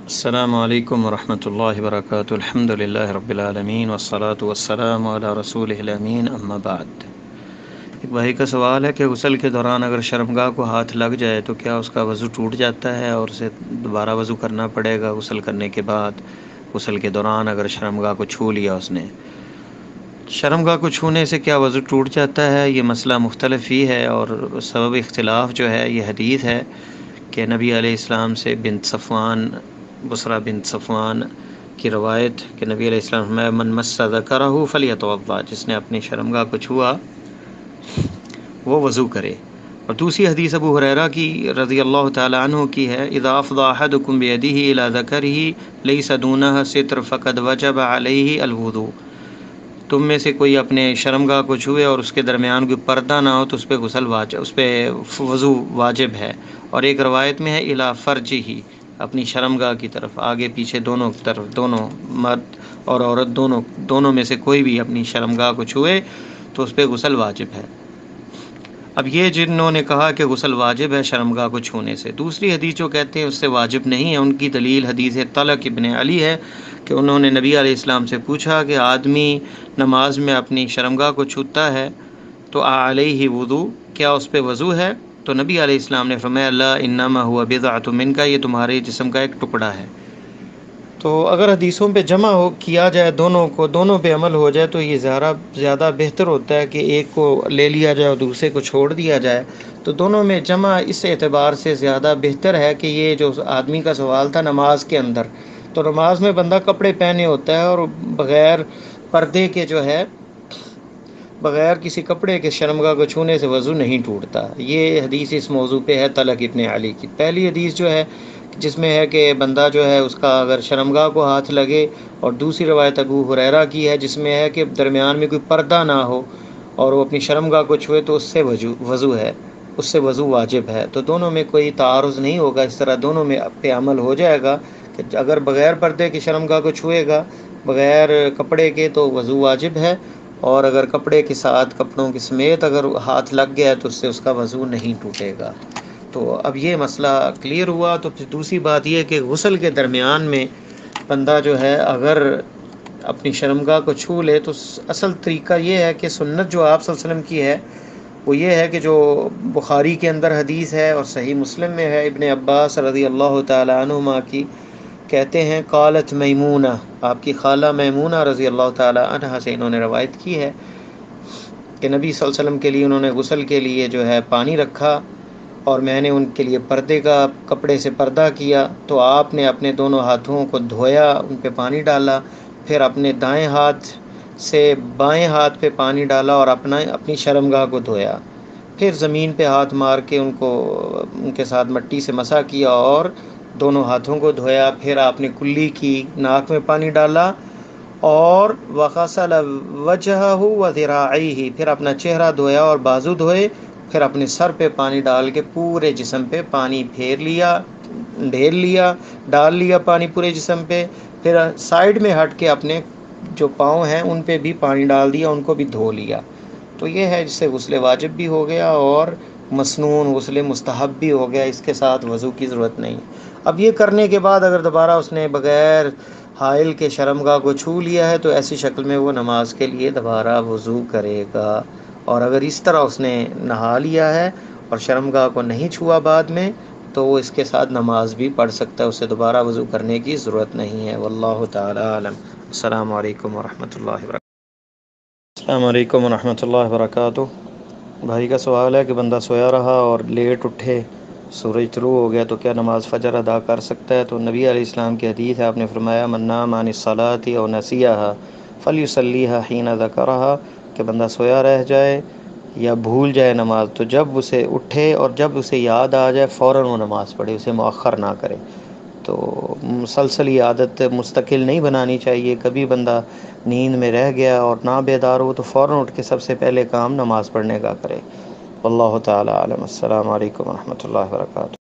السلام علیکم ورحمۃ اللہ وبرکاتہ الحمد للہ رب العالمین والصلاة والسلام علی رسولہ الامین اما بعد۔ ایک بھائی کا سوال ہے کہ غسل کے دوران اگر شرمگاہ کو ہاتھ لگ جائے تو کیا اس کا وضو ٹوٹ جاتا ہے اور اسے دوبارہ وضو کرنا پڑے گا غسل کرنے کے بعد؟ غسل کے دوران اگر شرمگاہ کو چھو لیا اس نے، شرمگاہ کو چھونے سے کیا وضو ٹوٹ جاتا ہے؟ یہ مسئلہ مختلف ہی ہے، اور سبب اختلاف جو ہے یہ حدیث ہے کہ نبی علیہ السلام سے بنت صفوان، بصرہ بنت صفوان کی روایت کہ نبی علیہ السلام فرمایا من مس ذکرہ فلیتوضا، جس نے اپنی شرمگاہ کو چھوا وہ وضو کرے۔ اور دوسری حدیث ابو ہریرہ کی رضی اللہ تعالی عنہ کی ہے اذا افضى احدكم بيده الى ذکرہ لیس دونها ستر فقد وجب علیہ الوضوء، تم میں سے کوئی اپنے شرمگاہ کو چھوئے اور اس کے درمیان کوئی پردہ نہ ہو تو اس پہ غسل واجب، اس پہ وضو واجب ہے۔ اور ایک روایت میں ہے الی فرجہ، اپنی شرمگاہ کی طرف، آگے پیچھے دونوں طرف، دونوں مرد اور عورت دونوں میں سے کوئی بھی اپنی شرمگاہ کو چھوئے تو اس پہ غسل واجب ہے۔ اب یہ جنہوں نے کہا کہ غسل واجب ہے شرمگاہ کو چھونے سے، دوسری حدیث جو کہتے ہیں اس سے واجب نہیں ہے، ان کی دلیل حدیث طلق ابن علی ہے کہ انہوں نے نبی علیہ السلام سے پوچھا کہ آدمی نماز میں اپنی شرمگاہ کو چھوتا ہے تو علیہ وضو، کیا اس پہ وضو ہے؟ تو نبی علیہ السلام نے فرمایا لا انما هو بضعۃ منک، یہ تمہارے جسم کا ایک ٹکڑا ہے۔ تو اگر حدیثوں پہ جمع کیا جائے دونوں پہ عمل ہو جائے تو یہ زیادہ بہتر ہوتا ہے کہ ایک کو لے لیا جائے اور دوسرے کو چھوڑ دیا جائے۔ تو دونوں میں جمع اس اعتبار سے زیادہ بہتر ہے کہ یہ جو آدمی کا سوال تھا نماز کے اندر، تو نماز میں بندہ کپڑے پہنے ہوتا ہے اور بغیر پردے کے جو ہے، بغیر کسی کپڑے کے شرمگاہ کو چھونے سے وضو نہیں ٹوٹتا۔ یہ حدیث اس موضوع پہ ہے طلق ابن علی کی۔ پہلی حدیث جو ہے جس میں ہے کہ بندہ جو ہے اس کا اگر شرمگاہ کو ہاتھ لگے، اور دوسری روایت ابو ہریرہ کی ہے جس میں ہے کہ درمیان میں کوئی پردہ نہ ہو اور وہ اپنی شرمگاہ کو چھوئے تو اس سے وضو ہے، اس سے وضو واجب ہے۔ تو دونوں میں کوئی تعارض نہیں ہوگا، اس طرح دونوں میں پہ عمل ہو جائے گا کہ اگر بغیر پردے کی شرمگاہ کو چھوئے گا بغیر کپڑے کے تو وضو واجب ہے، اور اگر کپڑے کے ساتھ کپڑوں کے سمیت اگر ہاتھ لگ گیا تو اس سے اس کا وضو نہیں ٹوٹے گا۔ تو اب یہ مسئلہ کلیئر ہوا۔ تو پھر دوسری بات یہ کہ غسل کے درمیان میں بندہ جو ہے اگر اپنی شرمگاہ کو چھو لے تو اصل طریقہ یہ ہے کہ سنت جو آپ صلی اللہ علیہ وسلم کی ہے وہ یہ ہے کہ جو بخاری کے اندر حدیث ہے اور صحیح مسلم میں ہے ابن عباس رضی اللہ تعالی عنہما کی، کہتے ہیں قالت میمونہ، آپ کی خالہ میمونہ رضی اللہ تعالی عنہا سے انہوں نے روایت کی ہے کہ نبی صلی اللہ علیہ وسلم کے لیے انہوں نے غسل کے لیے جو ہے پانی رکھا اور میں نے ان کے لیے پردے کا کپڑے سے پردہ کیا، تو آپ نے اپنے دونوں ہاتھوں کو دھویا، ان پہ پانی ڈالا، پھر اپنے دائیں ہاتھ سے بائیں ہاتھ پہ پانی ڈالا اور اپنی شرمگاہ کو دھویا، پھر زمین پہ ہاتھ مار کے ان کے ساتھ مٹی سے مسح کیا اور دونوں ہاتھوں کو دھویا، پھر آپ نے کلی کی، ناک میں پانی ڈالا اور وغسل وجہہ وذراعیہ، پھر اپنا چہرہ دھویا اور بازو دھوئے، پھر اپنے سر پہ پانی ڈال کے پورے جسم پہ پانی ڈال لیا پانی پورے جسم پہ، پھر سائیڈ میں ہٹ کے اپنے جو پاؤں ہیں ان پہ بھی پانی ڈال دیا، ان کو بھی دھو لیا۔ تو یہ ہے جس سے غسل واجب بھی ہو گیا اور مسنون غسل مستحب بھی ہو گیا، اس کے ساتھ وضو کی ضرورت نہیں۔ اب یہ کرنے کے بعد اگر دوبارہ اس نے بغیر حائل کے شرمگاہ کو چھو لیا ہے تو ایسی شکل میں وہ نماز کے لیے دوبارہ وضو کرے گا، اور اگر اس طرح اس نے نہا لیا ہے اور شرمگاہ کو نہیں چھوا بعد میں تو وہ اس کے ساتھ نماز بھی پڑھ سکتا ہے، اسے دوبارہ وضو کرنے کی ضرورت نہیں ہے۔ واللہ تعالی عالم۔ السلام علیکم ورحمۃ اللہ وبرکاتہ۔ السلام علیکم ورحمۃ اللہ وبرکاتہ۔ بھائی کا سوال ہے کہ بندہ سویا رہا اور لیٹ اٹھے، سورج طلوع ہو گیا تو کیا نماز فجر ادا کر سکتا ہے؟ تو نبی علیہ السلام کی حدیث ہے، آپ نے فرمایا من نام عن الصلاۃ او نسیھا فلیصلیھا حین ذکرھا، کہ بندہ سویا رہ جائے یا بھول جائے نماز تو جب اسے اٹھے اور جب اسے یاد آ جائے فوراً وہ نماز پڑھے، اسے مؤخر نہ کرے۔ تو مسلسل یہ عادت مستقل نہیں بنانی چاہیے، کبھی بندہ نیند میں رہ گیا اور نہ بیدار ہو تو فوراً اٹھ کے سب سے پہلے کام نماز پڑھنے کا کرے۔ واللہ تعالی عالم۔ السلام علیکم ورحمۃ اللہ وبرکاتہ۔